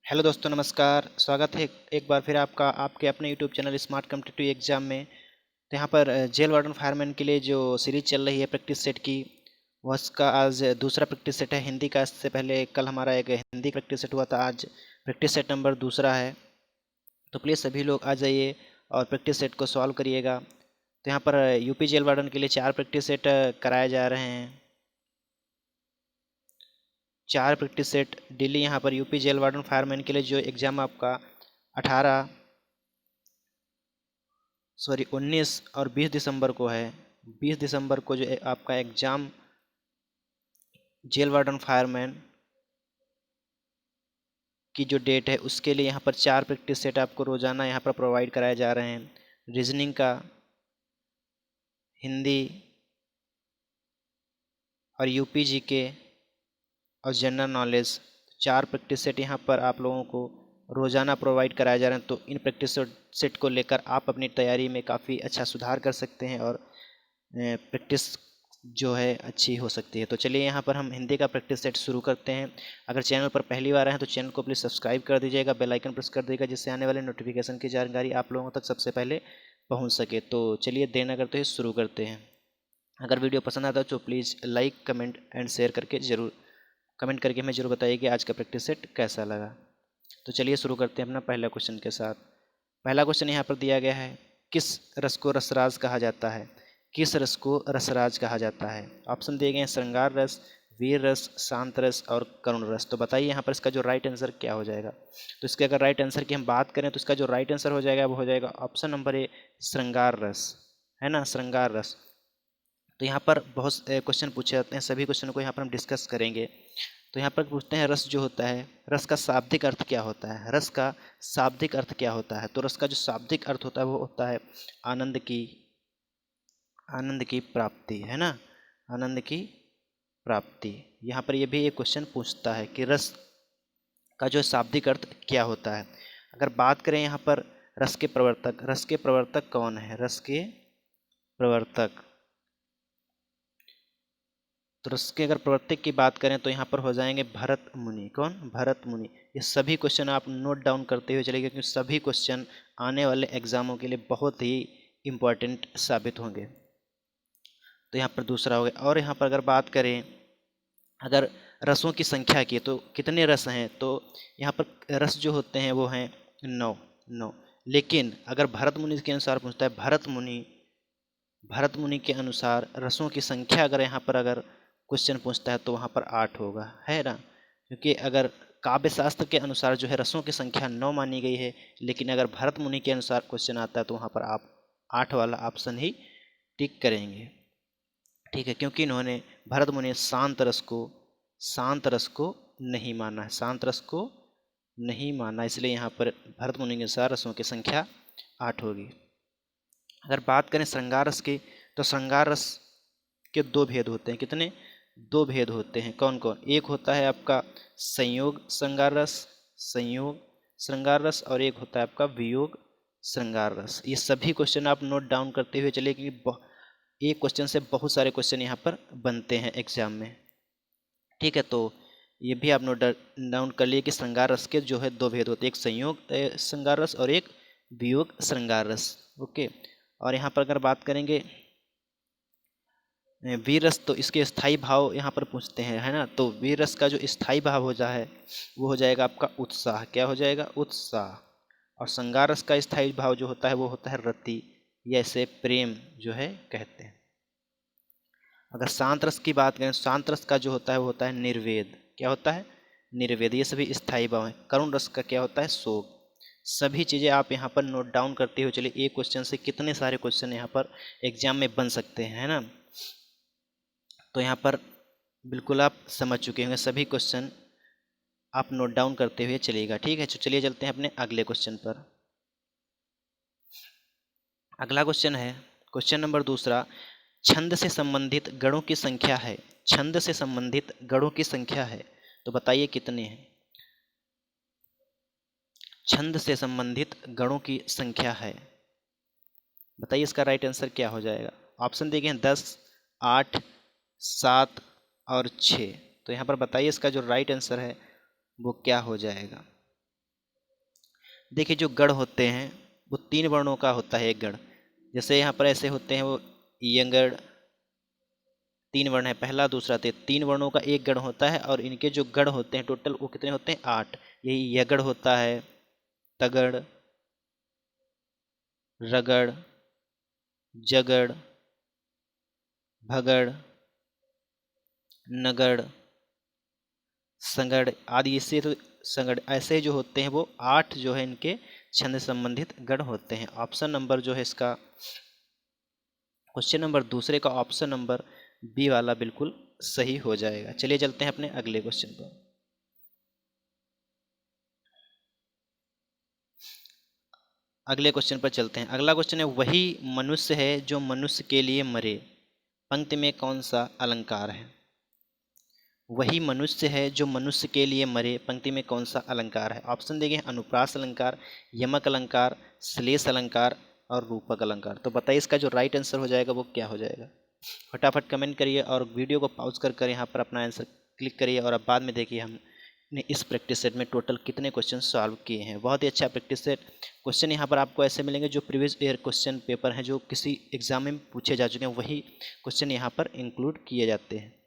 Hello दोस्तों, नमस्कार। स्वागत है एक बार फिर आपका आपके अपने YouTube channel smart competitive exam में। तो यहाँ पर जेल वार्डन फायरमैन के लिए जो सीरीज चल रही है प्रैक्टिस सेट की, वह उसका आज दूसरा प्रैक्टिस सेट है हिंदी का। इससे पहले कल हमारा एक हिंदी प्रैक्टिस सेट हुआ था, आज प्रैक्टिस सेट नंबर दूसरा है। तो प्लीज़ सभी लोग आ जाइए और प्रैक्टिस सेट को सॉल्व करिएगा। तो यहाँ पर यूपी जेल वार्डन के लिए 4 प्रैक्टिस सेट कराए जा रहे हैं। 4 प्रैक्टिस सेट डेली यहाँ पर यूपी जेल वार्डन फायरमैन के लिए जो एग्ज़ाम आपका 19 और 20 दिसंबर को है। 20 दिसंबर को जो आपका एग्ज़ाम जेल वार्डन फायरमैन की जो डेट है, उसके लिए यहाँ पर 4 प्रैक्टिस सेट आपको रोज़ाना यहाँ पर प्रोवाइड कराए जा रहे हैं। रीजनिंग का, हिंदी और यूपी जीके और जनरल नॉलेज, 4 प्रैक्टिस सेट यहाँ पर आप लोगों को रोज़ाना प्रोवाइड कराए जा रहे हैं। तो इन प्रैक्टिस सेट को लेकर आप अपनी तैयारी में काफ़ी अच्छा सुधार कर सकते हैं और प्रैक्टिस जो है अच्छी हो सकती है। तो चलिए यहाँ पर हम हिंदी का प्रैक्टिस सेट शुरू करते हैं। अगर चैनल पर पहली बार आए हैं तो चैनल को प्लीज़ सब्सक्राइब कर दीजिएगा, बेल आइकन प्रेस कर दीजिएगा, जिससे आने वाले नोटिफिकेशन की जानकारी आप लोगों तक सबसे पहले पहुँच सके। तो चलिए देर न करते हुए शुरू करते हैं। अगर वीडियो पसंद आता है तो please like, comment and share करके कमेंट करके हमें जरूर बताइए कि आज का प्रैक्टिस सेट कैसा लगा। तो चलिए शुरू करते हैं अपना पहला क्वेश्चन के साथ। पहला क्वेश्चन यहाँ पर दिया गया है, किस रस को रसराज कहा जाता है? किस रस को रसराज कहा जाता है? ऑप्शन दिए गए हैं श्रृंगार रस, वीर रस, शांत रस और करुण रस। तो बताइए यहाँ पर इसका जो राइट आंसर क्या हो जाएगा। तो इसके अगर राइट आंसर की हम बात करें तो इसका जो राइट आंसर हो जाएगा वो हो जाएगा ऑप्शन नंबर ए, श्रृंगार रस, है ना, श्रृंगार रस। तो यहाँ पर बहुत क्वेश्चन पूछे जाते हैं, सभी क्वेश्चन को यहाँ पर हम डिस्कस करेंगे। तो यहाँ पर पूछते हैं, रस जो होता है, रस का शाब्दिक अर्थ क्या होता है? रस का शाब्दिक अर्थ क्या होता है? तो रस का जो शाब्दिक अर्थ होता है वो होता है आनंद की प्राप्ति, है ना, आनंद की प्राप्ति। यहाँ पर ये भी एक क्वेश्चन पूछता है कि रस का जो शाब्दिक अर्थ क्या होता है। अगर बात करें यहाँ पर रस के प्रवर्तक कौन है? रस के प्रवर्तक, तो उसके अगर प्रवर्तक की बात करें तो यहाँ पर हो जाएंगे भरत मुनि। कौन? भरत मुनि। ये सभी क्वेश्चन आप नोट डाउन करते हुए चलिए, क्योंकि सभी क्वेश्चन आने वाले एग्जामों के लिए बहुत ही इम्पोर्टेंट साबित होंगे। तो यहाँ पर दूसरा हो गया। और यहाँ पर अगर बात करें अगर रसों की संख्या की, तो कितने रस हैं? तो यहाँ पर रस जो होते हैं वो हैं 9। लेकिन अगर भरत मुनि के अनुसार पूछता है, भरत मुनि के अनुसार रसों की संख्या अगर यहाँ पर अगर क्वेश्चन पूछता है तो वहाँ पर 8 होगा, है ना। क्योंकि अगर काव्य शास्त्र के अनुसार जो है रसों की संख्या 9 मानी गई है, लेकिन अगर भरत मुनि के अनुसार क्वेश्चन आता है तो वहाँ पर आप 8 वाला ऑप्शन ही टिक करेंगे, ठीक है। क्योंकि इन्होंने भरत मुनि शांत रस को नहीं माना है, शांत रस को नहीं माना, इसलिए यहाँ पर भरत मुनि के अनुसार रसों की संख्या 8 होगी। अगर बात करें श्रृंगार रस की, तो श्रृंगार रस के 2 भेद होते हैं। कितने? 2 भेद होते हैं। कौन कौन? एक होता है आपका संयोग श्रृंगार रस और एक होता है आपका वियोग श्रृंगार रस। ये सभी क्वेश्चन आप नोट डाउन करते हुए चलिए, क्योंकि एक क्वेश्चन से बहुत सारे क्वेश्चन यहाँ पर बनते हैं एग्जाम में, ठीक है। तो ये भी आप नोट डाउन कर लिए कि श्रृंगार रस के जो है 2 भेद होते हैं, एक संयोग श्रृंगार रस और एक वियोग श्रृंगार रस, ओके। और यहाँ पर अगर बात करेंगे वीर रस, तो इसके स्थायी भाव यहाँ पर पूछते हैं, है ना। तो वीर रस का जो स्थायी भाव हो जाए वो हो जाएगा आपका उत्साह। क्या हो जाएगा? उत्साह। और श्रृंगार रस का स्थायी भाव जो होता है वो होता है रति, या इसे प्रेम जो है कहते हैं। अगर शांत रस की बात करें, शांत रस का जो होता है वो होता है निर्वेद। क्या होता है? निर्वेद। ये सभी स्थायी भाव है। करुण रस का क्या होता है? शोक। सभी चीज़ें आप यहाँ पर नोट डाउन करते हुए चलिए, एक क्वेश्चन से कितने सारे क्वेश्चन यहाँ पर एग्जाम में बन सकते हैं, है ना। तो यहाँ पर बिल्कुल आप समझ चुके होंगे, सभी क्वेश्चन आप नोट डाउन करते हुए चलिएगा, ठीक है। तो चलिए चलते हैं अपने अगले क्वेश्चन पर। अगला क्वेश्चन है क्वेश्चन नंबर दूसरा, छंद से संबंधित गणों की संख्या है। छंद से संबंधित गणों की संख्या है, तो बताइए कितने हैं? छंद से संबंधित गणों की संख्या है, बताइए इसका राइट आंसर क्या हो जाएगा। ऑप्शन दिए गए हैं 10, 8, 7 और 6। तो यहाँ पर बताइए इसका जो राइट आंसर है वो क्या हो जाएगा। देखिए जो गढ़ होते हैं वो 3 वर्णों का होता है एक गढ़। जैसे यहाँ पर ऐसे होते हैं वो यंगढ़, 3 वर्ण है, पहला दूसरा, 3 वर्णों का एक गढ़ होता है। और इनके जो गढ़ होते हैं टोटल वो कितने होते हैं? 8। यही यगढ़ होता है, तगड़, रगड़, जगड़, भगड़, नगड़, संगड़ आदि। इससे तो संगड़ ऐसे जो होते हैं वो 8 जो है इनके छंद संबंधित गढ़ होते हैं। ऑप्शन नंबर जो है इसका, क्वेश्चन नंबर दूसरे का ऑप्शन नंबर बी वाला बिल्कुल सही हो जाएगा। चलिए चलते हैं अपने अगले क्वेश्चन पर। अगले क्वेश्चन पर चलते हैं। अगला क्वेश्चन है, वही मनुष्य है जो मनुष्य के लिए मरे, पंक्ति में कौन सा अलंकार है? वही मनुष्य है जो मनुष्य के लिए मरे, पंक्ति में कौन सा अलंकार है? ऑप्शन देंगे अनुप्रास अलंकार, यमक अलंकार, श्लेष अलंकार और रूपक अलंकार। तो बताइए इसका जो राइट आंसर हो जाएगा वो क्या हो जाएगा? फटाफट कमेंट करिए और वीडियो को पॉज कर यहाँ पर अपना आंसर क्लिक करिए। और अब बाद में देखिए हमने इस प्रैक्टिस सेट में टोटल कितने क्वेश्चन सॉल्व किए हैं। बहुत ही अच्छा प्रैक्टिस सेट। क्वेश्चन यहाँ पर आपको ऐसे मिलेंगे जो प्रीवियस ईयर क्वेश्चन पेपर हैं जो किसी एग्जाम में पूछे जा चुके हैं, वही क्वेश्चन यहाँ पर इंक्लूड किए जाते हैं।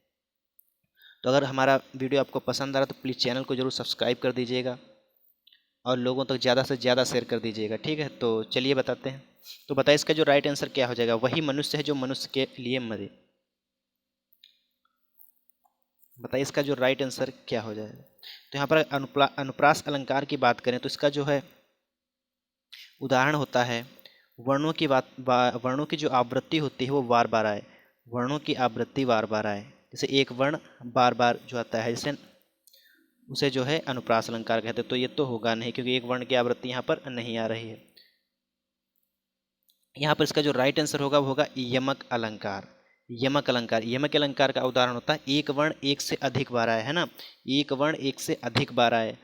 तो अगर हमारा वीडियो आपको पसंद आ रहा है तो प्लीज़ चैनल को ज़रूर सब्सक्राइब कर दीजिएगा और लोगों तक ज़्यादा से ज़्यादा शेयर कर दीजिएगा, ठीक है। तो चलिए बताते हैं। तो बताइए इसका जो राइट आंसर क्या हो जाएगा? वही मनुष्य है जो मनुष्य के लिए मरे। बताइए इसका जो राइट आंसर क्या हो जाएगा? तो यहाँ पर अनुप्रास अलंकार की बात करें तो इसका जो है उदाहरण होता है वर्णों की वर्णों की जो आवृत्ति होती है वो बार बार आए। वर्णों की आवृत्ति बार बार आए, जैसे एक वर्ण बार बार जो आता है जैसे उसे जो है अनुप्रास अलंकार कहते हैं। तो ये तो होगा नहीं क्योंकि एक वर्ण की आवृत्ति यहाँ पर नहीं आ रही है। यहाँ पर इसका जो राइट आंसर होगा वो होगा यमक अलंकार। यमक अलंकार, यमक अलंकार का उदाहरण होता है एक वर्ण एक से अधिक बार आए, है ना। एक वर्ण एक से अधिक बार आए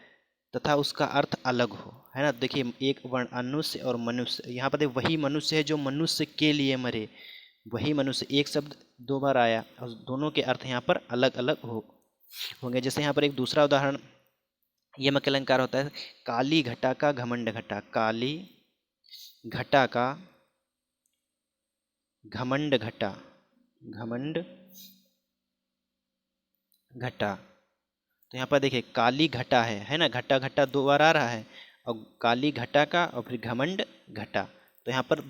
तथा उसका अर्थ अलग हो, है ना। देखिए एक वर्ण अनुष्य और मनुष्य, यहाँ पर वही मनुष्य है जो मनुष्य के लिए मरे। वही मनुष्य, एक शब्द 2 बार आया और दोनों के अर्थ यहाँ पर अलग अलग होंगे। जैसे यहाँ पर एक दूसरा उदाहरण यमक अलंकार होता है काली घटा का घमंड घटा। काली घटा का घमंड घटा, घमंड घटा। तो यहाँ पर देखिए काली घटा है ना, घटा घटा 2 बार आ रहा है और काली घटा का और फिर घमंड घटा, तो यहाँ पर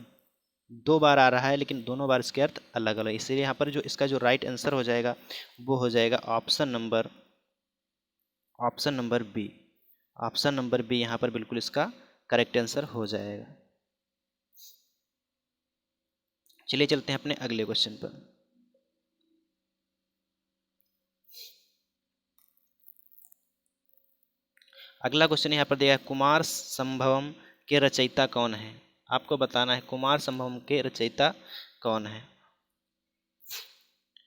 2 बार आ रहा है लेकिन दोनों बार इसके अर्थ अलग अलग। इसलिए यहाँ पर जो इसका जो राइट आंसर हो जाएगा वो हो जाएगा option number B. Option number B यहाँ पर बिल्कुल इसका करेक्ट आंसर हो जाएगा। चलिए चलते हैं अपने अगले क्वेश्चन पर। अगला क्वेश्चन यहाँ पर दिया है कुमार संभवम के रचयिता कौन है? आपको बताना है कुमार संभवम के रचयिता कौन है।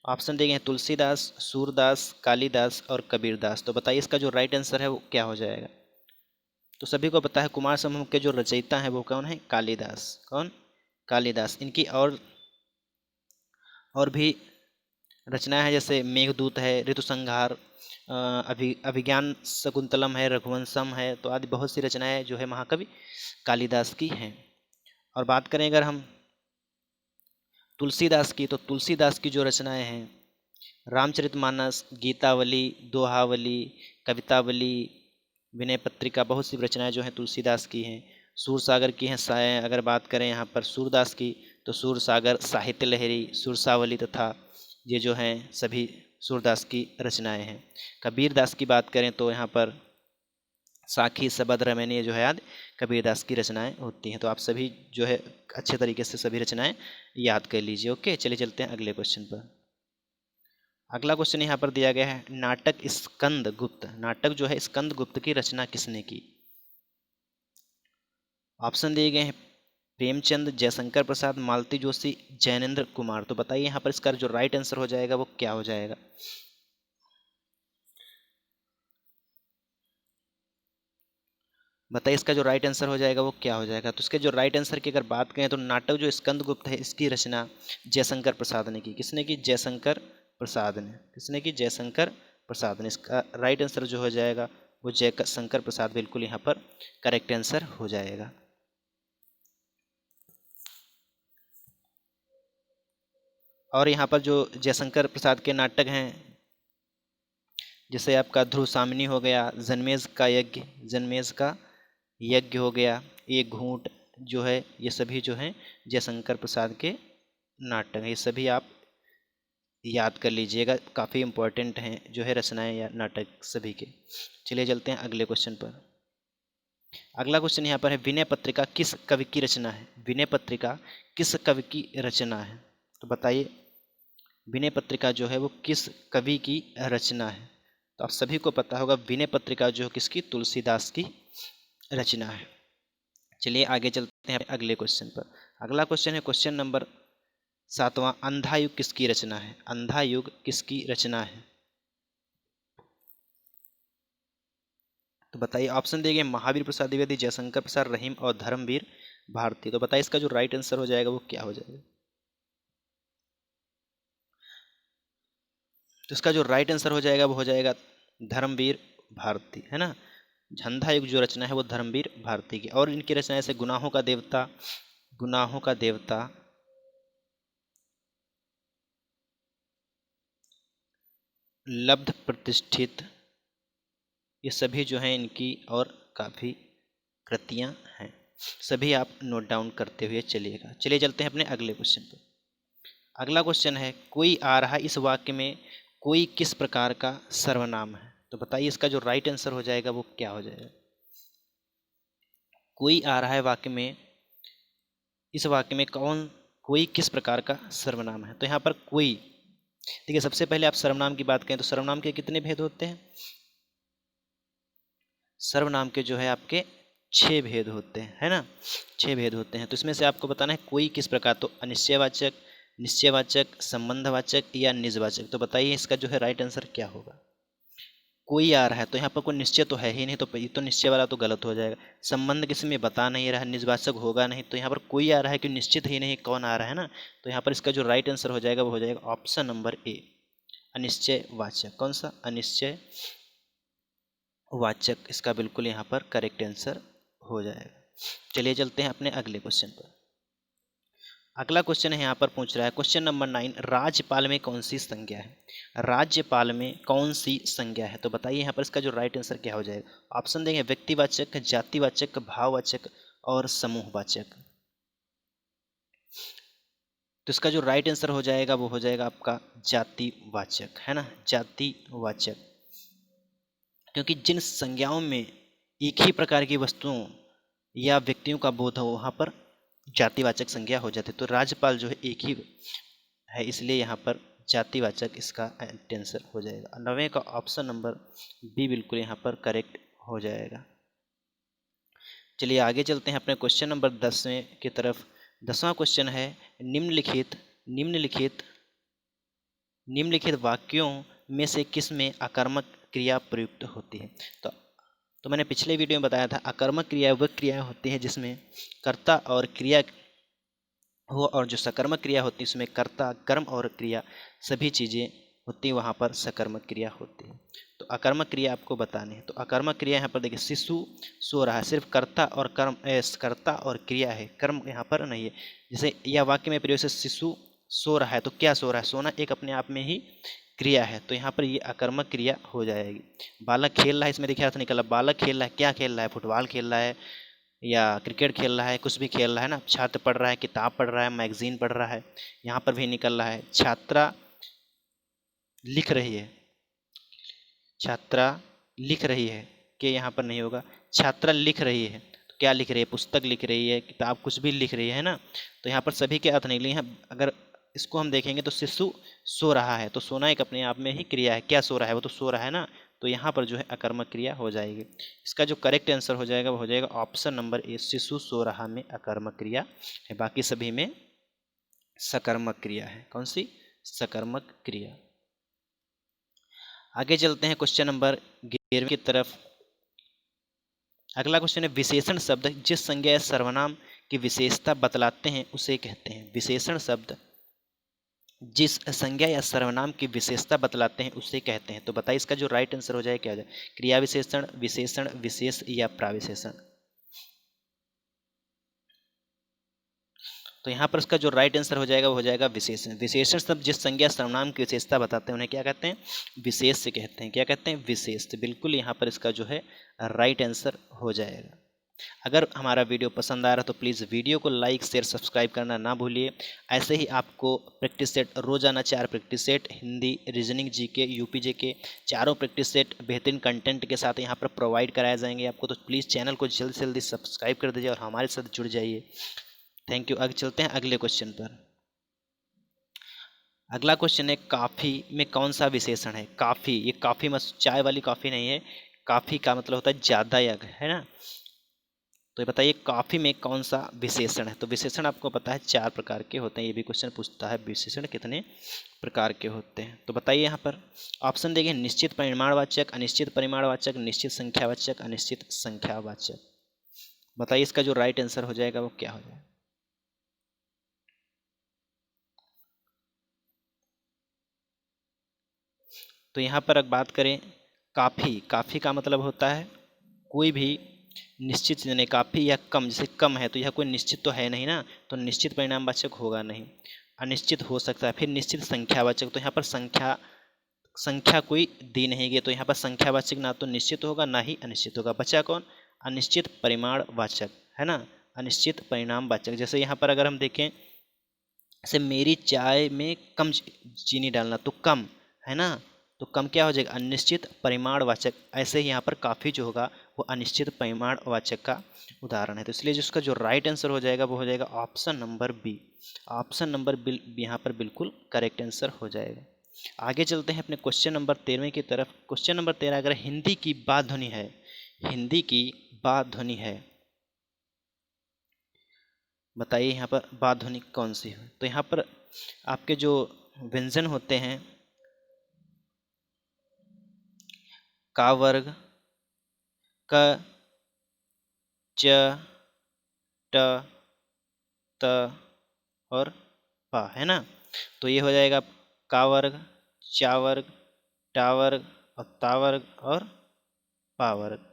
ऑप्शन दिए गए हैं तुलसीदास, सूरदास, कालिदास और कबीरदास। तो बताइए इसका जो राइट आंसर है वो क्या हो जाएगा? तो सभी को पता है कुमार संभवम के जो रचयिता हैं वो कौन है? कालिदास। कौन? कालिदास। इनकी और भी रचनाएं हैं जैसे मेघदूत है, ऋतुसंहार, अभिज्ञान शकुंतलम है, रघुवंशम है। तो आदि बहुत सी रचनाएं जो है महाकवि कालिदास की हैं। और बात करें अगर हम तुलसीदास की, तो तुलसीदास की जो रचनाएं हैं रामचरितमानस, गीतावली, दोहावली, कवितावली, विनय पत्रिका, बहुत सी रचनाएं जो हैं तुलसीदास की हैं। सूरसागर की हैं। अगर बात करें यहाँ पर सूरदास की तो सूरसागर, साहित्य लहरी, सुरसावली तथा ये जो हैं सभी सूरदास की रचनाएं हैं। कबीरदास की बात करें तो यहाँ पर साखी, सबद, रमैनी जो है याद कबीरदास की रचनाएं होती हैं। तो आप सभी जो है अच्छे तरीके से सभी रचनाएं याद कर लीजिए। ओके, चलिए चलते हैं अगले क्वेश्चन पर। अगला क्वेश्चन यहाँ पर दिया गया है नाटक स्कंदगुप्त। नाटक जो है स्कंदगुप्त की रचना किसने की? ऑप्शन दिए गए हैं प्रेमचंद, जयशंकर प्रसाद, मालती जोशी, जैनेन्द्र कुमार। तो बताइए यहाँ पर इसका जो राइट आंसर हो जाएगा वो क्या हो जाएगा? बताइए इसका जो राइट आंसर हो जाएगा वो क्या हो जाएगा? तो इसके जो राइट आंसर की अगर बात करें तो नाटक जो स्कंदगुप्त है इसकी रचना जयशंकर प्रसाद ने की। किसने की? जयशंकर प्रसाद ने। किसने की? जयशंकर प्रसाद ने। इसका राइट आंसर जो हो जाएगा वो जयशंकर प्रसाद बिल्कुल यहाँ पर करेक्ट आंसर हो जाएगा। और यहाँ पर जो जयशंकर प्रसाद के नाटक हैं, जैसे आपका ध्रुवसामिनी हो गया, जन्मेज का यज्ञ हो गया, एक घूंट जो है, ये सभी जो हैं जयशंकर प्रसाद के नाटक हैं। ये सभी आप याद कर लीजिएगा, काफ़ी इम्पोर्टेंट हैं जो है रचनाएं या नाटक सभी के। चलिए चलते हैं अगले क्वेश्चन पर। अगला क्वेश्चन यहाँ पर है, विनय पत्रिका किस कवि की रचना है? विनय पत्रिका किस कवि की रचना है? तो बताइए, विनय पत्रिका जो है वो किस कवि की रचना है? तो आप सभी को पता होगा, विनय पत्रिका जो है किसकी? तुलसीदास की रचना है। चलिए आगे चलते हैं अगले क्वेश्चन पर। अगला क्वेश्चन है क्वेश्चन नंबर 7वां, अंधा युग किसकी रचना है? अंधा युग किसकी रचना है? तो बताइए, ऑप्शन दिए गए महावीर प्रसाद द्विवेदी, जयशंकर प्रसाद, रहीम और धर्मवीर भारती। तो बताइए इसका जो राइट आंसर हो जाएगा वो क्या हो जाएगा? तो इसका जो राइट आंसर हो जाएगा वो हो जाएगा धर्मवीर भारती, है ना। अंधा युग जो रचना है वो धर्मवीर भारती की। और इनकी रचनाएं से गुनाहों का देवता, लब्ध प्रतिष्ठित, ये सभी जो हैं इनकी और काफ़ी कृतियां हैं। सभी आप नोट डाउन करते हुए चलिएगा। चलिए चलते हैं अपने अगले क्वेश्चन पर। अगला क्वेश्चन है, कोई आ रहा है, इस वाक्य में कोई किस प्रकार का सर्वनाम है? तो बताइए इसका जो राइट आंसर हो जाएगा वो क्या हो जाएगा? कोई आ रहा है वाक्य में, इस वाक्य में कोई किस प्रकार का सर्वनाम है? तो यहाँ पर कोई, देखिए सबसे पहले आप सर्वनाम की बात करें तो सर्वनाम के कितने भेद होते हैं? सर्वनाम के जो है आपके 6 भेद होते हैं, है ना। 6 भेद होते हैं। तो इसमें से आपको बताना है कोई किस प्रकार, तो अनिश्चयवाचक, निश्चयवाचक, संबंधवाचक या निजवाचक। तो बताइए इसका जो है राइट आंसर क्या होगा? कोई आ रहा है तो यहाँ पर कोई निश्चय तो है ही नहीं, तो ये तो निश्चय वाला तो गलत हो जाएगा। संबंध किसी में बता नहीं रहा है, निजवाचक होगा नहीं, तो यहाँ पर कोई आ रहा है कि निश्चित ही नहीं कौन आ रहा है ना। तो यहाँ पर इसका जो राइट आंसर हो जाएगा वो हो जाएगा ऑप्शन नंबर ए, अनिश्चयवाचक। कौन सा? अनिश्चय वाचक, इसका बिल्कुल यहाँ पर करेक्ट आंसर हो जाएगा। चलिए चलते हैं अपने अगले क्वेश्चन पर। अगला क्वेश्चन है यहाँ पर पूछ रहा है क्वेश्चन नंबर 9, राज्यपाल में कौन सी संज्ञा है? राज्यपाल में कौन सी संज्ञा है? तो बताइए यहाँ पर इसका जो राइट आंसर क्या हो जाएगा? ऑप्शन देंगे व्यक्तिवाचक, जातिवाचक, भाववाचक और समूहवाचक। तो इसका जो राइट आंसर हो जाएगा वो हो जाएगा आपका जातिवाचक, है ना, जातिवाचक। क्योंकि जिन संज्ञाओं में एक ही प्रकार की वस्तुओं या व्यक्तियों का बोध हो वहाँ पर जातिवाचक संज्ञा हो जाती है। तो राज्यपाल जो है एक ही है, इसलिए यहाँ पर जातिवाचक इसका आंसर हो जाएगा। 9वें का ऑप्शन नंबर बी बिल्कुल यहाँ पर करेक्ट हो जाएगा। चलिए आगे चलते हैं अपने क्वेश्चन नंबर 10वें की तरफ। 10वां क्वेश्चन है, निम्नलिखित वाक्यों में से किस में आकर्मक क्रिया प्रयुक्त होती है? तो मैंने पिछले वीडियो में बताया था, आकर्मक क्रिया वह क्रिया होती है जिसमें कर्ता और क्रिया हो, और जो सकर्मक क्रिया होती है उसमें कर्ता, कर्म और क्रिया सभी चीज़ें होती हैं, वहाँ पर सकर्मक क्रिया होती है। तो अकर्मक क्रिया आपको बतानी है। तो अकर्मक क्रिया यहाँ पर देखिए, शिशु सो रहा है, सिर्फ कर्ता और कर्ता और क्रिया है, कर्म यहाँ पर नहीं है। जैसे यह वाक्य में प्रयोग से शिशु सो रहा है, तो क्या सो रहा है? सोना एक अपने आप में ही क्रिया है, तो यहाँ पर ये अकर्मक क्रिया हो जाएगी। बालक खेल रहा है, इसमें देखिए अर्थ निकला, बालक खेल रहा है, क्या खेल रहा है? फुटबॉल खेल रहा है या क्रिकेट खेल रहा है, कुछ भी खेल रहा है ना। छात्र पढ़ रहा है, किताब पढ़ रहा है, मैगजीन पढ़ रहा है, यहाँ पर भी निकल रहा है। छात्रा लिख रही है, छात्रा लिख रही है, कि यहाँ पर नहीं होगा। छात्रा लिख रही है, तो क्या लिख रही है? पुस्तक लिख रही है, किताब, कुछ भी लिख रही है ना। तो यहाँ पर सभी के अर्थ निकले हैं। अगर इसको हम देखेंगे तो शिशु सो रहा है, तो सोना एक अपने आप में ही क्रिया है, क्या सो रहा है? वो तो सो रहा है ना। तो यहाँ पर जो है अकर्मक क्रिया हो जाएगी। इसका जो करेक्ट आंसर हो जाएगा वो हो जाएगा ऑप्शन नंबर ए, शिशु सो रहा में अकर्मक क्रिया है, बाकी सभी में सकर्मक क्रिया है। कौन सी? सकर्मक क्रिया। आगे चलते हैं क्वेश्चन नंबर 11 की तरफ। अगला क्वेश्चन है, विशेषण शब्द जिस संज्ञा या सर्वनाम की विशेषता बतलाते हैं उसे कहते हैं। विशेषण शब्द जिस संज्ञा या सर्वनाम की विशेषता बतलाते हैं उसे कहते हैं। तो बताइए इसका जो राइट आंसर हो जाए क्या हो जाए, क्रिया विशेषण, विशेषण, विशेष या प्राविशेषण। तो यहाँ पर इसका जो राइट आंसर हो जाएगा वो हो जाएगा विशेषण। विशेषण शब्द जिस संज्ञा सर्वनाम की विशेषता बताते हैं उन्हें क्या कहते हैं, विशेष से कहते हैं। क्या कहते हैं, विशेष। तो बिल्कुल यहाँ पर इसका जो है राइट आंसर हो जाएगा। अगर हमारा वीडियो पसंद आ रहा तो प्लीज़ वीडियो को लाइक शेयर सब्सक्राइब करना ना भूलिए। ऐसे ही आपको प्रैक्टिस सेट रोजाना 4 practice set Hindi, reasoning, GK, UP JK, चारों प्रैक्टिस सेट बेहतरीन कंटेंट के साथ यहाँ पर प्रोवाइड कराए जाएंगे आपको। तो प्लीज़ चैनल को जल्द से जल्दी सब्सक्राइब कर दीजिए और हमारे साथ जुड़ जाइए। Thank you. आगे चलते हैं अगले क्वेश्चन पर। अगला क्वेश्चन है काफ़ी में कौन सा विशेषण है। काफ़ी, ये काफ़ी मत चाय वाली काफ़ी नहीं है। काफ़ी का मतलब होता है ज़्यादा या, है ना। तो ये बताइए काफ़ी में कौन सा विशेषण है। तो विशेषण आपको पता है 4 प्रकार के होते हैं। ये भी क्वेश्चन पूछता है विशेषण कितने प्रकार के होते हैं। तो बताइए यहाँ पर ऑप्शन देखिए, निश्चित परिमाणवाचक, अनिश्चित परिमाणवाचक, निश्चित संख्यावाचक, अनिश्चित संख्यावाचक। बताइए इसका जो राइट आंसर हो जाएगा वो क्या हो जाएगा। तो यहाँ पर अगर बात करें काफ़ी, काफ़ी का मतलब होता है कोई भी निश्चित यानी काफ़ी या कम, जैसे कम है तो यह कोई निश्चित तो है नहीं ना, तो निश्चित परिणामवाचक होगा नहीं। अनिश्चित हो सकता है। फिर निश्चित संख्यावाचक, तो यहाँ पर संख्या संख्या कोई दी नहीं गई, तो यहाँ पर संख्यावाचक ना तो निश्चित होगा ना ही अनिश्चित होगा। बचा कौन, अनिश्चित परिमाणवाचक, है ना, अनिश्चित परिणामवाचक। जैसे यहाँ पर अगर हम देखें, जैसे मेरी चाय में कम चीनी डालना, तो कम, है ना, तो कम क्या हो जाएगा, अनिश्चित परिमाणवाचक। ऐसे ही यहाँ पर काफ़ी जो होगा वो अनिश्चित परिमाणवाचक का उदाहरण है। तो इसलिए जिसका जो राइट आंसर हो जाएगा वो हो जाएगा option number B. Option number B यहाँ पर बिल्कुल करेक्ट आंसर हो जाएगा। आगे चलते हैं अपने क्वेश्चन नंबर 13 की तरफ। क्वेश्चन नंबर 13, अगर हिंदी की बात ध्वनि है, हिंदी की बात ध्वनि है, बताइए यहाँ पर बात ध्वनि कौन सी है। तो यहाँ पर आपके जो व्यंजन होते हैं, का वर्ग, क, च, ट, त और पा, है ना। तो ये हो जाएगा का वर्ग, चा वर्ग, टा वर्ग और ता वर्ग और पा वर्ग।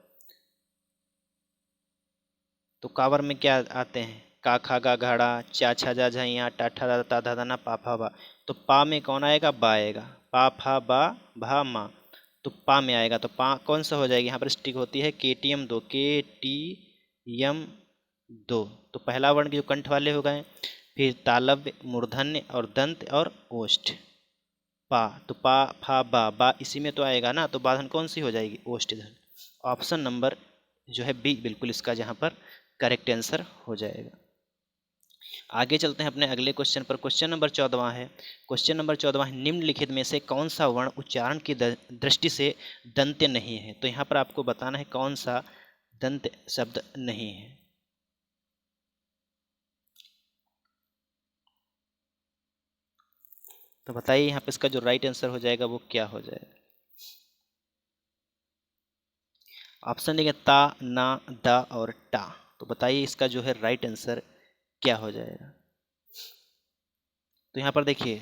तो कावर में क्या आते हैं, का खा गा घड़ा, चा छा जा झैया, टा ठा दा ता धा धा ना पा फा बा। तो पा में कौन आएगा, बा आएगा। पा फा बा भा मा, तो पा में आएगा। तो पा कौन सा हो जाएगी, यहाँ पर स्टिक होती है के टी एम 2, के टी एम 2। तो पहला वर्ण जो कंठ वाले हो गए। फिर तालव्य, मूर्धन्य और दंत और ओष्ठ। पा, तो पा फा बा इसी में तो आएगा ना, तो बाधन कौन सी हो जाएगी, ओष्ठ धन। ऑप्शन नंबर जो है बी बिल्कुल इसका जहाँ पर करेक्ट आंसर हो जाएगा। आगे चलते हैं अपने अगले क्वेश्चन पर। क्वेश्चन नंबर 14 है। क्वेश्चन नंबर 14 है, निम्नलिखित में से कौन सा वर्ण उच्चारण की दृष्टि से दंत्य नहीं है। तो यहाँ पर आपको बताना है कौन सा दंत शब्द नहीं है। तो बताइए यहाँ पे इसका जो राइट आंसर हो जाएगा वो क्या हो जाएगा। ऑप्शन देंगे ता, ना, दा और टा। तो बताइए इसका जो है राइट आंसर क्या हो जाएगा। तो यहाँ पर देखिए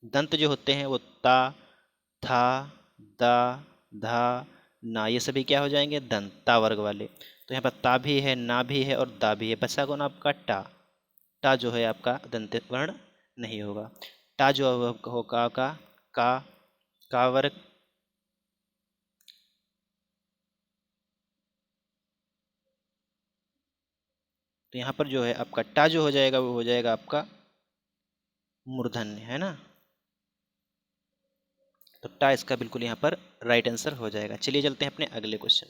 दंत जो होते हैं वो ता, था, दा, धा, ना, ये सभी क्या हो जाएंगे, दंत, ता वर्ग वाले। तो यहाँ पर ता भी है, ना भी है और दा भी है। बचा कौन आपका टा। टा जो है आपका दंत वर्ण नहीं होगा। टा जो होगा आपका का वर्ग, तो यहाँ पर जो है आपका टा जो हो जाएगा वो हो जाएगा आपका मूर्धन्य, है ना। तो टा इसका बिल्कुल यहाँ पर राइट आंसर हो जाएगा। चलिए चलते हैं अपने अगले क्वेश्चन।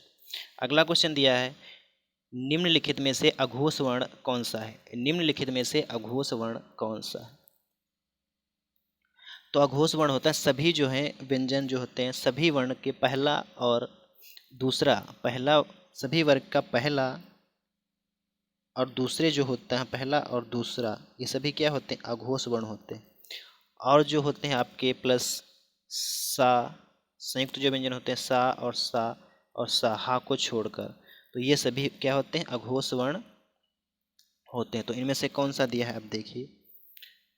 अगला क्वेश्चन दिया है, निम्नलिखित में से अघोष वर्ण कौन सा है। निम्नलिखित में से अघोष वर्ण कौन सा है। तो अघोष वर्ण होता है सभी जो है व्यंजन जो होते हैं सभी वर्ण के पहला और दूसरा, पहला सभी वर्ग का पहला और दूसरे जो होता है पहला और दूसरा, ये सभी क्या होते हैं, अघोष वर्ण होते हैं। और जो होते हैं आपके प्लस सा, संयुक्त जो व्यंजन होते हैं सा और सा हा को छोड़कर, तो ये सभी क्या होते हैं, अघोष वर्ण होते हैं। तो इनमें से कौन सा दिया है, अब देखिए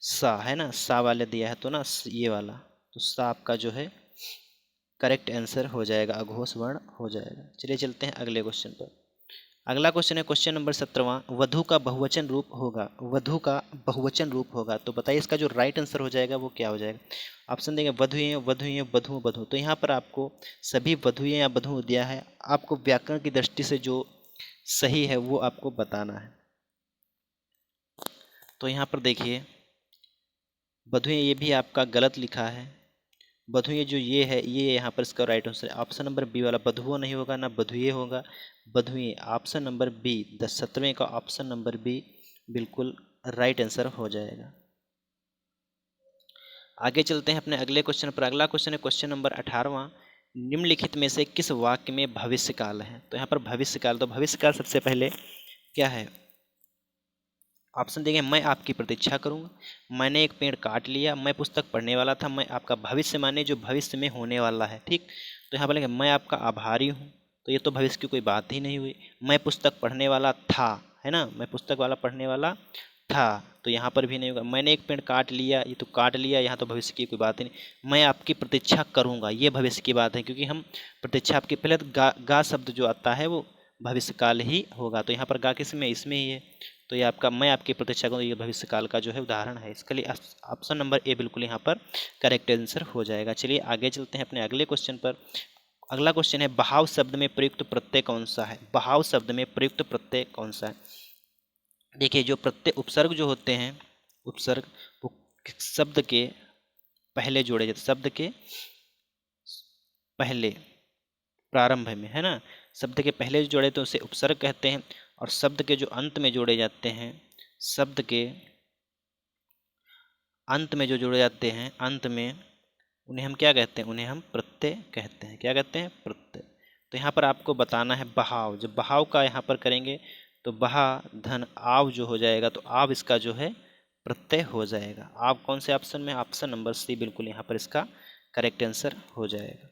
सा है ना, सा वाले दिया है तो ना ये वाला, तो सा आपका जो है करेक्ट आंसर हो जाएगा, अघोष वर्ण हो जाएगा। चलिए चलते हैं अगले क्वेश्चन पर। अगला क्वेश्चन है क्वेश्चन नंबर 17वां, वधु का बहुवचन रूप होगा, वधु का बहुवचन रूप होगा, तो बताइए इसका जो राइट आंसर हो जाएगा वो क्या हो जाएगा। ऑप्शन देंगे वधुएं, वधुएं, वधु, वधु। तो यहाँ पर आपको सभी वधुएं या वधु दिया है, आपको व्याकरण की दृष्टि से जो सही है वो आपको बताना है। तो यहाँ पर देखिए वधुएं ये भी आपका गलत लिखा है, वधुएं जो ये है ये यहाँ पर इसका राइट आंसर है ऑप्शन नंबर बी वाला, वधुओं नहीं होगा ना वधुए होगा, वधुएं। ऑप्शन नंबर बी 17वें का ऑप्शन नंबर बी बिल्कुल राइट आंसर हो जाएगा। आगे चलते हैं अपने अगले क्वेश्चन पर। अगला क्वेश्चन है क्वेश्चन नंबर 18वां, निम्नलिखित में से किस वाक्य में भविष्य काल है। तो यहाँ पर भविष्य काल, तो भविष्य काल सबसे पहले क्या है, ऑप्शन देंगे मैं आपकी प्रतीक्षा करूंगा, मैंने एक पेड़ काट लिया, मैं पुस्तक पढ़ने वाला था, मैं आपका भविष्य माने जो भविष्य में होने वाला है, ठीक। तो यहाँ बोलेंगे मैं आपका आभारी हूँ, तो ये तो भविष्य की कोई बात ही नहीं हुई। मैं पुस्तक पढ़ने वाला था, है ना, मैं पुस्तक वाला पढ़ने वाला था, तो यहाँ पर भी नहीं होगा। मैंने एक पेड़ काट लिया, ये तो काट लिया, यहाँ तो भविष्य की कोई बात ही नहीं। मैं आपकी प्रतीक्षा करूँगा, ये भविष्य की बात है, क्योंकि हम प्रतीक्षा आपके पहले तो गा शब्द जो आता है वो भविष्य काल ही होगा, तो यहाँ पर गा किस में, इसमें ही है, तो ये आपका मैं आपकी प्रतीक्षा करूँ ये भविष्य काल का जो है उदाहरण है। इसके लिए ऑप्शन नंबर ए बिल्कुल यहाँ पर करेक्ट आंसर हो जाएगा। चलिए आगे चलते हैं अपने अगले क्वेश्चन पर। अगला क्वेश्चन है बहाव शब्द में प्रयुक्त प्रत्यय कौन सा है, बहाव शब्द में प्रयुक्त प्रत्यय कौन सा है। देखिए जो प्रत्यय उपसर्ग जो होते हैं, उपसर्ग वो शब्द के पहले जोड़े जाते, शब्द के पहले प्रारंभ में, है ना, शब्द के पहले जो जोड़े तो उसे उपसर्ग कहते हैं, और शब्द के जो अंत में जोड़े जाते हैं, शब्द के अंत में जो जोड़े जाते हैं, अंत में उन्हें हम क्या कहते हैं, उन्हें हम प्रत्यय कहते हैं। क्या कहते हैं, प्रत्यय। तो यहाँ पर आपको बताना है बहाव, जब बहाव का यहाँ पर करेंगे तो बहा धन आव जो हो जाएगा, तो आव इसका जो है प्रत्यय हो जाएगा। आव कौन से ऑप्शन में, ऑप्शन नंबर सी बिल्कुल यहाँ पर इसका करेक्ट आंसर हो जाएगा।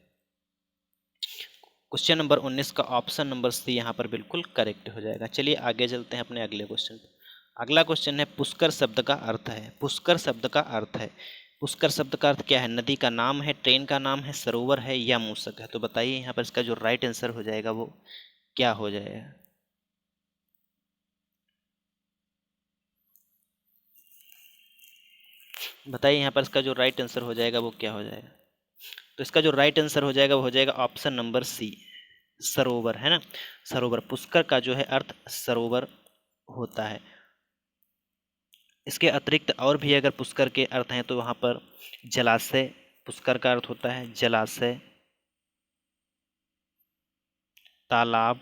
क्वेश्चन नंबर 19 का ऑप्शन नंबर सी यहाँ पर बिल्कुल करेक्ट हो जाएगा। चलिए आगे चलते हैं अपने अगले क्वेश्चन पर। अगला क्वेश्चन है पुष्कर शब्द का अर्थ है, पुष्कर शब्द का अर्थ है, पुष्कर शब्द का अर्थ क्या है, नदी का नाम है, ट्रेन का नाम है, सरोवर है या मूसक है। तो बताइए यहाँ पर इसका जो राइट आंसर हो जाएगा वो क्या हो जाएगा। बताइए यहाँ पर इसका जो राइट आंसर हो जाएगा वो क्या हो जाएगा। तो इसका जो राइट आंसर हो जाएगा वो हो जाएगा ऑप्शन नंबर सी, सरोवर, है ना, सरोवर। पुष्कर का जो है अर्थ सरोवर होता है। इसके अतिरिक्त और भी अगर पुष्कर के अर्थ हैं तो वहाँ पर जलाशय पुष्कर का अर्थ होता है, जलाशय, तालाब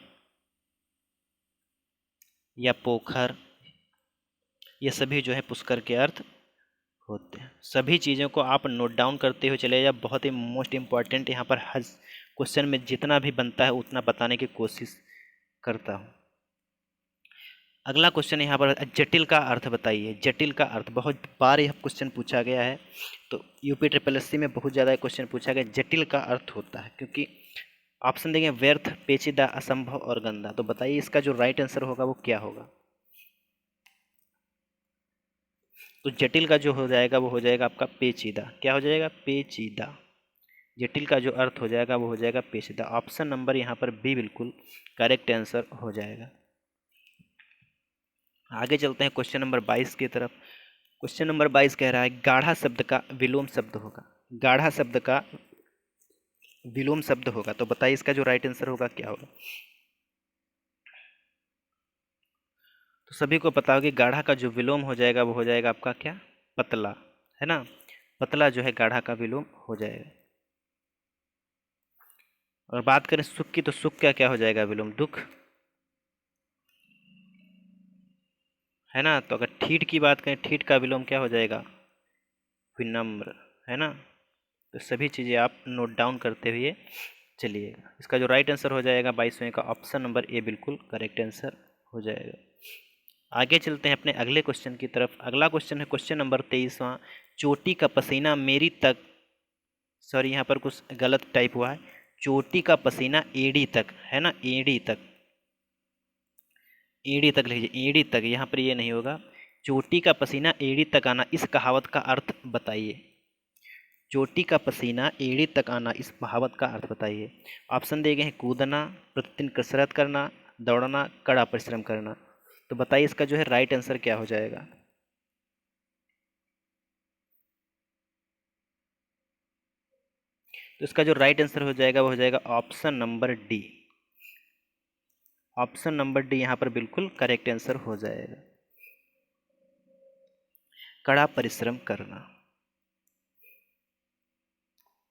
या पोखर, ये सभी जो है पुष्कर के अर्थ होते हैं। सभी चीज़ों को आप नोट डाउन करते हुए चले जाए, बहुत ही मोस्ट इम्पॉर्टेंट यहाँ पर हर क्वेश्चन में जितना भी बनता है उतना बताने की कोशिश करता हूँ। अगला क्वेश्चन यहाँ पर जटिल का अर्थ बताइए, जटिल का अर्थ बहुत बार यह क्वेश्चन पूछा गया है, तो यूपी ट्रिपल एस सी में बहुत ज़्यादा क्वेश्चन पूछा गया, जटिल का अर्थ होता है, क्योंकि ऑप्शन देंगे व्यर्थ, पेचीदा, असंभव और गंदा। तो बताइए इसका जो राइट आंसर होगा वो क्या होगा। तो जटिल का जो हो जाएगा वो हो जाएगा आपका पेचीदा। क्या हो जाएगा, पेचीदा। जटिल का जो अर्थ हो जाएगा वो हो जाएगा पेचीदा। ऑप्शन नंबर यहाँ पर बी बिल्कुल करेक्ट आंसर हो जाएगा। आगे चलते हैं क्वेश्चन नंबर 22 की तरफ। क्वेश्चन नंबर 22 कह रहा है गाढ़ा शब्द का विलोम शब्द होगा, गाढ़ा शब्द का विलोम शब्द होगा। तो बताइए इसका जो राइट आंसर होगा क्या होगा। तो सभी को पता होगा कि गाढ़ा का जो विलोम हो जाएगा वो हो जाएगा आपका क्या, पतला, है ना, पतला जो है गाढ़ा का विलोम हो जाएगा। और बात करें सुख की, तो सुख का क्या हो जाएगा विलोम, दुख, है ना। तो अगर ठीठ की बात करें, ठीठ का विलोम क्या हो जाएगा, विनम्र, है ना। तो सभी चीज़ें आप नोट डाउन करते हुए चलिएगा। इसका जो राइट आंसर हो जाएगा 22वें का ऑप्शन नंबर ए बिल्कुल करेक्ट आंसर हो जाएगा। आगे चलते हैं अपने अगले क्वेश्चन की तरफ। अगला क्वेश्चन है क्वेश्चन नंबर 23वां, चोटी का पसीना मेरी तक, सॉरी यहाँ पर कुछ गलत टाइप हुआ है, चोटी का पसीना एड़ी तक, है ना, एड़ी तक, एड़ी तक लीजिए, एड़ी तक, यहाँ पर ये नहीं होगा, चोटी का पसीना एड़ी तक आना, इस कहावत का अर्थ बताइए। चोटी का पसीना एड़ी तक आना, इस कहावत का अर्थ बताइए। ऑप्शन दिए गए हैं कूदना, प्रतिदिन कसरत करना, दौड़ना, कड़ा परिश्रम करना। तो बताइए इसका जो है राइट आंसर क्या हो जाएगा। तो इसका जो राइट आंसर हो जाएगा वो हो जाएगा option number D. Option number D यहाँ पर बिल्कुल करेक्ट आंसर हो जाएगा, कड़ा परिश्रम करना।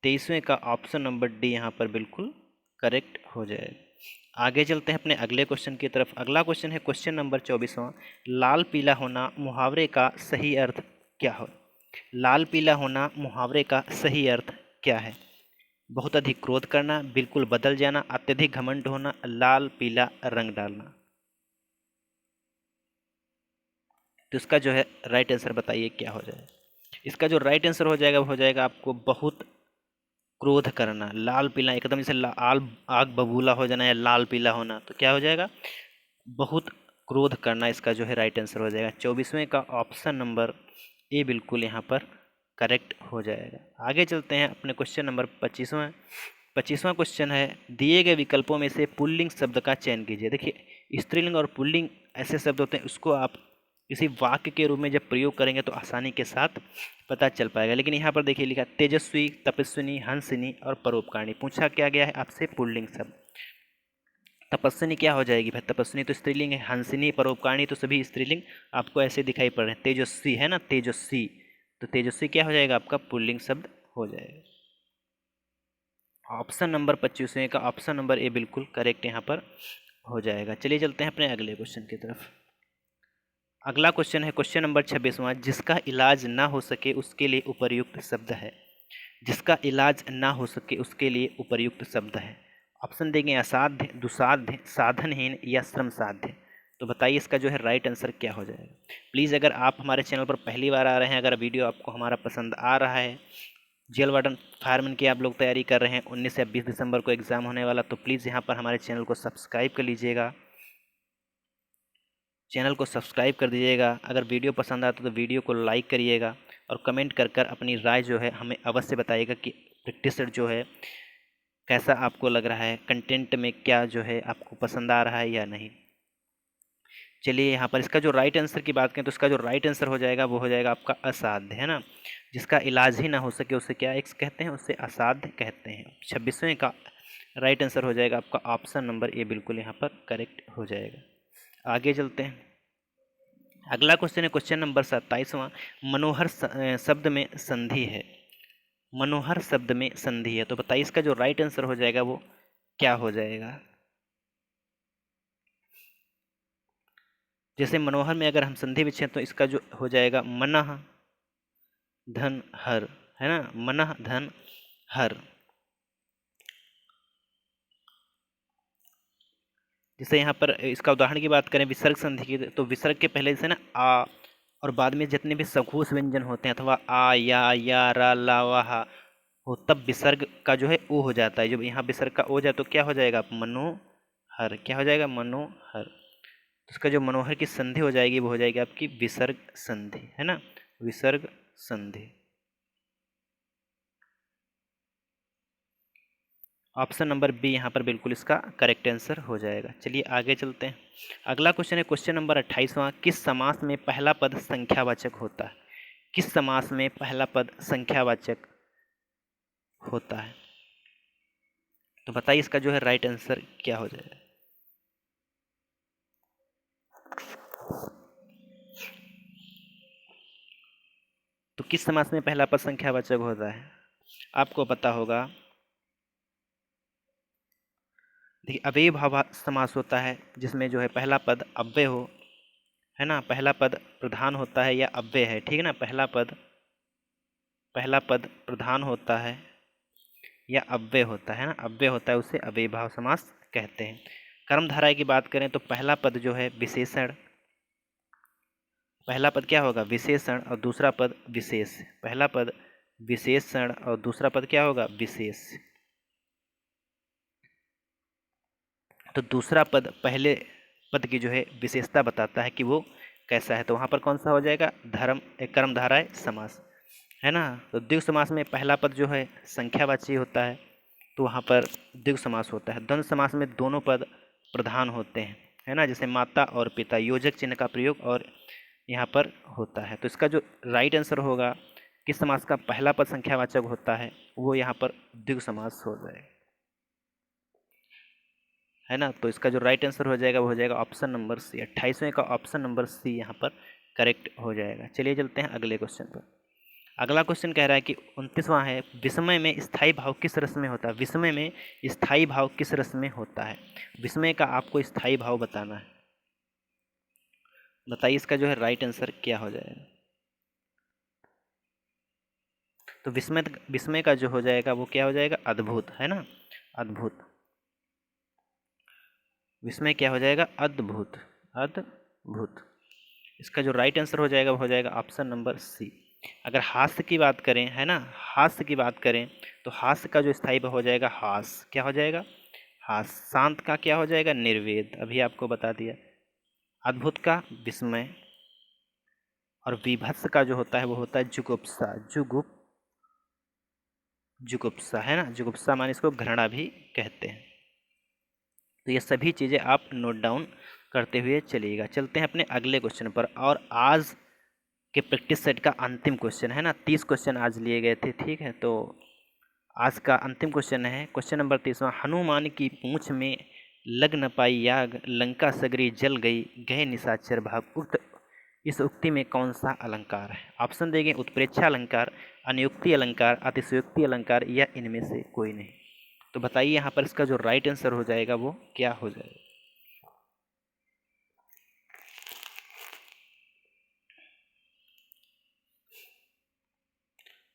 23वें का ऑप्शन नंबर डी यहाँ पर बिल्कुल करेक्ट हो जाएगा। आगे चलते हैं अपने अगले क्वेश्चन की तरफ। अगला क्वेश्चन है क्वेश्चन नंबर 24वां। लाल पीला होना मुहावरे का सही अर्थ क्या हो। लाल पीला होना मुहावरे का सही अर्थ क्या है। बहुत अधिक क्रोध करना, बिल्कुल बदल जाना, अत्यधिक घमंड होना, लाल पीला रंग डालना। तो इसका जो है राइट आंसर बताइए क्या हो जाएगा। इसका जो राइट आंसर हो जाएगा वो हो जाएगा आपको बहुत क्रोध करना। लाल पीला एकदम जैसे लाल आग बबूला हो जाना या लाल पीला होना, तो क्या हो जाएगा बहुत क्रोध करना, इसका जो है राइट आंसर हो जाएगा। 24वें का ऑप्शन नंबर ए बिल्कुल यहाँ पर करेक्ट हो जाएगा। आगे चलते हैं अपने क्वेश्चन नंबर 25वां। 25वां क्वेश्चन है दिए गए विकल्पों में से पुल्लिंग शब्द का चयन कीजिए। देखिए स्त्रीलिंग और पुल्लिंग ऐसे शब्द होते हैं, उसको आप किसी वाक्य के रूप में जब प्रयोग करेंगे तो आसानी के साथ पता चल पाएगा। लेकिन यहाँ पर देखिए लिखा तेजस्वी, तपस्विनी, हंसिनी और परोपकारिणी। पूछा क्या गया है आपसे पुल्लिंग शब्द। तपस्विनी क्या हो जाएगी भाई, तपस्विनी तो स्त्रीलिंग है, हंसिनी परोपकारिणी तो सभी स्त्रीलिंग आपको ऐसे दिखाई पड़ रहे हैं। तेजस्वी है ना, तेजस्वी, तो तेजस्वी क्या हो जाएगा आपका पुल्लिंग शब्द हो जाएगा। ऑप्शन नंबर 25वें का ऑप्शन नंबर ए बिल्कुल करेक्ट यहाँ पर हो जाएगा। चलिए चलते हैं अपने अगले क्वेश्चन की तरफ। अगला क्वेश्चन है क्वेश्चन नंबर 26वां। जिसका इलाज ना हो सके उसके लिए उपर्युक्त शब्द है। जिसका इलाज ना हो सके उसके लिए उपर्युक्त शब्द है। ऑप्शन देंगे असाध्य, दुसाध्य, साधनहीन या श्रम साध्य। तो बताइए इसका जो है राइट आंसर क्या हो जाएगा। प्लीज़ अगर आप हमारे चैनल पर पहली बार आ रहे हैं, अगर वीडियो आपको हमारा पसंद आ रहा है, जेल वार्डन फायरमैन की आप लोग तैयारी कर रहे हैं, 19 या 20 दिसंबर को एग्ज़ाम होने वाला, तो प्लीज़ यहाँ पर हमारे चैनल को सब्सक्राइब कर लीजिएगा। चैनल को सब्सक्राइब कर दीजिएगा। अगर वीडियो पसंद आता तो वीडियो को लाइक करिएगा और कमेंट कर कर अपनी राय जो है हमें अवश्य बताइएगा कि प्रैक्टिस सेट जो है कैसा आपको लग रहा है, कंटेंट में क्या जो है आपको पसंद आ रहा है या नहीं। चलिए यहाँ पर इसका जो राइट आंसर की बात करें तो इसका जो राइट आंसर हो जाएगा वो हो जाएगा आपका असाध्य, है ना। जिसका इलाज ही ना हो सके उसे क्या एक कहते हैं, उसे असाध्य कहते हैं। 26वें का राइट आंसर हो जाएगा आपका ऑप्शन नंबर ए बिल्कुल यहाँ पर करेक्ट हो जाएगा। आगे चलते हैं। अगला क्वेश्चन है क्वेश्चन नंबर 27वां। मनोहर शब्द में संधि है। मनोहर शब्द में संधि है, तो बताइए इसका जो राइट आंसर हो जाएगा वो क्या हो जाएगा। जैसे मनोहर में अगर हम संधि विच्छेद तो इसका जो हो जाएगा मनः धन हर, है ना, मनः धन हर। जैसे यहाँ पर इसका उदाहरण की बात करें विसर्ग संधि की, तो विसर्ग के पहले जैसे ना आ और बाद में जितने भी सघोष व्यंजन होते हैं अथवा आ या रा ला वाहा हो, तब विसर्ग का जो है ओ हो जाता है। जब यहाँ विसर्ग का ओ जाए तो क्या हो जाएगा मनोहर, क्या हो जाएगा मनोहर। तो इसका जो मनोहर की संधि हो जाएगी वो हो जाएगी आपकी विसर्ग संधि, है ना, विसर्ग संधि। ऑप्शन नंबर बी यहाँ पर बिल्कुल इसका करेक्ट आंसर हो जाएगा। चलिए आगे चलते हैं। अगला क्वेश्चन है क्वेश्चन नंबर 28वां। किस समास में पहला पद संख्यावाचक होता है। किस समास में पहला पद संख्यावाचक होता है, तो बताइए इसका जो है राइट आंसर क्या हो जाएगा। तो किस समास में पहला पद संख्यावाचक होता है, आपको पता होगा। देखिए अव्ययीभाव समास होता है जिसमें जो है पहला पद अव्यय हो, है ना, पहला पद प्रधान होता है या अव्यय है, ठीक है ना, पहला पद प्रधान होता है या अव्यय होता है ना, अव्यय होता है उसे अव्ययीभाव समास कहते हैं। कर्मधारय की बात करें तो पहला पद जो है विशेषण, पहला पद क्या होगा विशेषण और दूसरा पद विशेष। पहला पद विशेषण और दूसरा पद क्या होगा विशेष। तो दूसरा पद पहले पद की जो है विशेषता बताता है कि वो कैसा है, तो वहाँ पर कौन सा हो जाएगा, धर्म कर्मधारय समास, है ना। तो द्विगु समास में पहला पद जो है संख्यावाची होता है, तो वहाँ पर द्विगु समास होता है। द्वंद्व समास में दोनों पद प्रधान होते हैं, है ना, जैसे माता और पिता, योजक चिन्ह का प्रयोग और यहाँ पर होता है। तो इसका जो राइट आंसर होगा, किस समास का पहला पद संख्यावाचक होता है, वो यहाँ पर द्विगु समास हो जाएगा, है ना। तो इसका जो राइट आंसर हो जाएगा वो हो जाएगा ऑप्शन नंबर सी, 28वें का ऑप्शन नंबर सी यहाँ पर करेक्ट हो जाएगा। चलिए चलते हैं अगले क्वेश्चन पर। अगला क्वेश्चन कह रहा है कि 29वां है, विस्मय में स्थायी भाव किस रस में होता है। विस्मय में स्थायी भाव किस रस में होता है, विस्मय का आपको स्थायी भाव बताना है। बताइए इसका जो है राइट आंसर क्या हो जाएगा। तो विस्मय का जो हो जाएगा वो क्या हो जाएगा, अद्भुत, है ना, अद्भुत। विस्मय क्या हो जाएगा, अद्भुत, अद्भुत। इसका जो राइट आंसर हो जाएगा वो हो जाएगा ऑप्शन नंबर सी। अगर हास्य की बात करें, है ना, हास्य की बात करें, तो हास्य का जो स्थायी भाव हो जाएगा हास, क्या हो जाएगा, हास। शांत का क्या हो जाएगा, निर्वेद, अभी आपको बता दिया। अद्भुत का विस्मय, और विभत्स का जो होता है वो होता है जुगुप्सा, जुगुप्सा, है ना, जुगुप्सा माने इसको घृणा भी कहते हैं। तो ये सभी चीज़ें आप नोट डाउन करते हुए चलिएगा। चलते हैं अपने अगले क्वेश्चन पर, और आज के प्रैक्टिस सेट का अंतिम क्वेश्चन, है ना, 30 क्वेश्चन आज लिए गए थे, ठीक है। तो आज का अंतिम क्वेश्चन है क्वेश्चन नंबर 30वां, हनुमान की पूंछ में लग न पाई याग, लंका सगरी जल गई, गए निशाचर भाग। उक्त इस उक्ति में कौन सा अलंकार है। ऑप्शन देंगे, उत्प्रेक्षा अलंकार, अनुयुक्ति अलंकार, अतिशयोक्ति अलंकार, या इनमें से कोई नहीं। तो बताइए यहाँ पर इसका जो राइट आंसर हो जाएगा वो क्या हो जाएगा।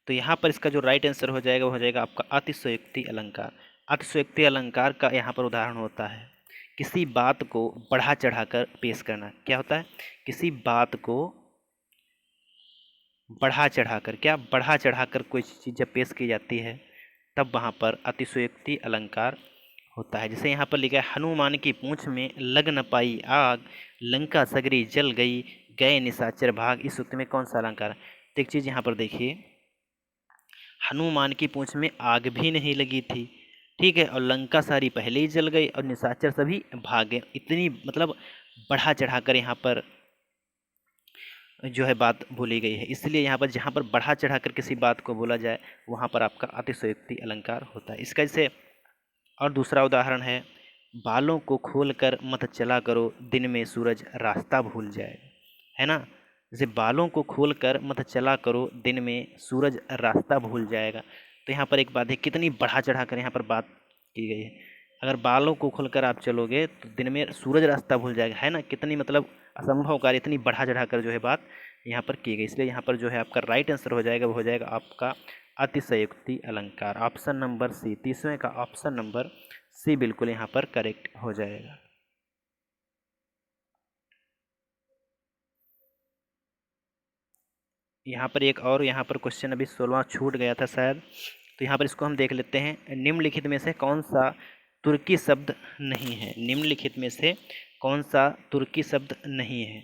तो यहाँ पर इसका जो राइट आंसर हो जाएगा वो हो जाएगा आपका अतिशयोक्ति अलंकार। अतिशयोक्ति अलंकार का यहाँ पर उदाहरण होता है किसी बात को बढ़ा चढ़ाकर पेश करना। क्या होता है, किसी बात को बढ़ा चढ़ाकर, क्या बढ़ा चढ़ाकर कोई चीज़ जब पेश की जाती है तब वहाँ पर अतिशयोक्ति अलंकार होता है। जैसे यहाँ पर लिखा है, हनुमान की पूंछ में लग न पाई आग, लंका सगरी जल गई, गए निशाचर भाग। इस उक्त में कौन सा अलंकार है। तो एक चीज़ यहाँ पर देखिए, हनुमान की पूंछ में आग भी नहीं लगी थी, ठीक है, और लंका सारी पहले ही जल गई और निशाचर सभी भागे। इतनी मतलब बढ़ा चढ़ाकर यहाँ पर जो है बात बोली गई है, इसलिए यहाँ पर जहाँ पर बढ़ा चढ़ाकर किसी बात को बोला जाए वहाँ पर आपका अतिशयोक्ति अलंकार होता है। इसका जैसे और दूसरा उदाहरण है, बालों को खोल कर मत चला करो, दिन में सूरज रास्ता भूल जाएगा, है ना। जैसे बालों को खोल कर मत चला करो, दिन में सूरज रास्ता भूल जाएगा। तो यहाँ पर एक बात है, कितनी बढ़ा चढ़ा कर यहाँ पर बात की गई है। अगर बालों को खोलकर आप चलोगे तो दिन में सूरज रास्ता भूल जाएगा, है ना, कितनी मतलब असंभव कार्य, इतनी बढ़ा चढ़ा कर जो है बात यहाँ पर की गई। इसलिए यहाँ पर जो है आपका राइट आंसर हो जाएगा वो हो जाएगा आपका अतिशयोक्ति अलंकार, ऑप्शन नंबर सी। 30वें का ऑप्शन नंबर सी बिल्कुल यहाँ पर करेक्ट हो जाएगा। यहाँ पर एक और यहाँ पर क्वेश्चन अभी 16वां छूट गया था शायद, तो यहाँ पर इसको हम देख लेते हैं। निम्नलिखित में से कौन सा तुर्की शब्द नहीं है। निम्नलिखित में से कौन सा तुर्की शब्द नहीं है।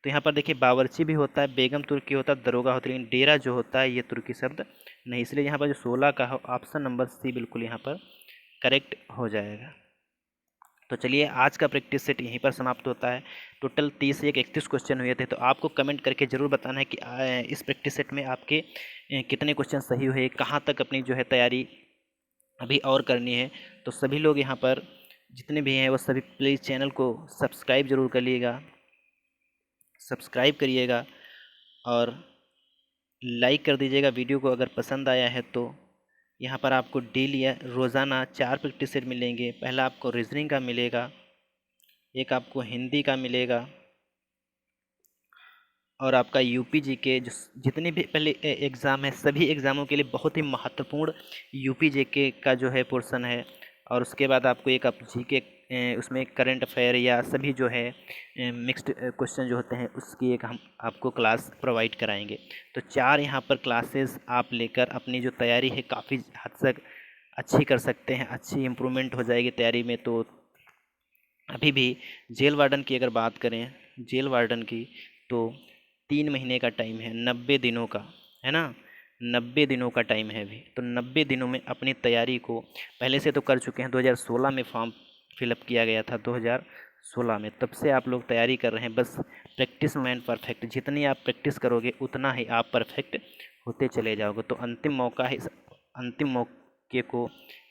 तो यहाँ पर देखिए, बावर्ची भी होता है, बेगम तुर्की होता है, दरोगा होता है, लेकिन डेरा जो होता है ये तुर्की शब्द नहीं। इसलिए यहाँ पर जो 16 का है ऑप्शन नंबर सी बिल्कुल यहाँ पर करेक्ट हो जाएगा। तो चलिए आज का प्रैक्टिस सेट यहीं पर समाप्त होता है। टोटल 30 से 31 क्वेश्चन हुए थे। तो आपको कमेंट करके ज़रूर बताना है कि इस प्रैक्टिस सेट में आपके कितने क्वेश्चन सही हुए, कहाँ तक अपनी जो है तैयारी अभी और करनी है। तो सभी लोग यहाँ पर जितने भी हैं वो सभी प्लीज़ चैनल को सब्सक्राइब ज़रूर करिएगा, सब्सक्राइब करिएगा और लाइक कर दीजिएगा वीडियो को अगर पसंद आया है तो। यहाँ पर आपको डेली या रोज़ाना 4 प्रैक्टिस सेट मिलेंगे। पहला आपको रीजनिंग का मिलेगा, एक आपको हिंदी का मिलेगा, और आपका यूपी जी के जो जितने भी पहले एग्ज़ाम है सभी एग्ज़ामों के लिए बहुत ही महत्वपूर्ण यूपी जी के का जो है पोर्शन है। और उसके बाद आपको एक आप जी के उसमें करंट अफेयर या सभी जो है मिक्स्ड क्वेश्चन जो होते हैं उसकी एक हम आपको क्लास प्रोवाइड कराएंगे। तो 4 यहाँ पर क्लासेस आप लेकर अपनी जो तैयारी है काफ़ी हद तक अच्छी कर सकते हैं, अच्छी इम्प्रूवमेंट हो जाएगी तैयारी में। तो अभी भी जेल वार्डन की अगर बात करें जेल वार्डन की, तो 3 महीने का टाइम है, 90 दिनों का, है ना, 90 दिनों का टाइम है अभी। तो 90 दिनों में अपनी तैयारी को पहले से तो कर चुके हैं, 2016 में फॉर्म फिलअप किया गया था, 2016 में, तब से आप लोग तैयारी कर रहे हैं। बस प्रैक्टिस मैन परफेक्ट, जितनी आप प्रैक्टिस करोगे उतना ही आप परफेक्ट होते चले जाओगे। तो अंतिम मौका है, इस अंतिम मौके को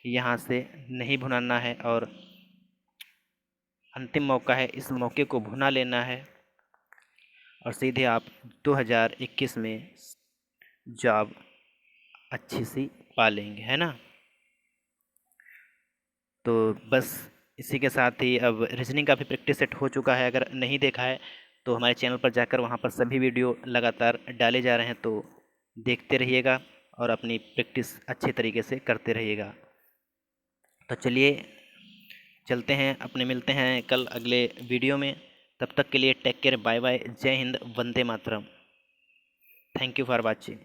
यहाँ से नहीं भुनाना है, और अंतिम मौका है, इस मौके को भुना लेना है और सीधे आप 2021 में जॉब अच्छी सी पा लेंगे, है ना। तो बस इसी के साथ ही अब रीजनिंग का भी प्रैक्टिस सेट हो चुका है। अगर नहीं देखा है तो हमारे चैनल पर जाकर वहाँ पर सभी वीडियो लगातार डाले जा रहे हैं, तो देखते रहिएगा और अपनी प्रैक्टिस अच्छे तरीके से करते रहिएगा। तो चलिए चलते हैं, अपने मिलते हैं कल अगले वीडियो में। तब तक के लिए टेक केयर, बाय बाय, जय हिंद, वंदे मातरम। Thank you for watching.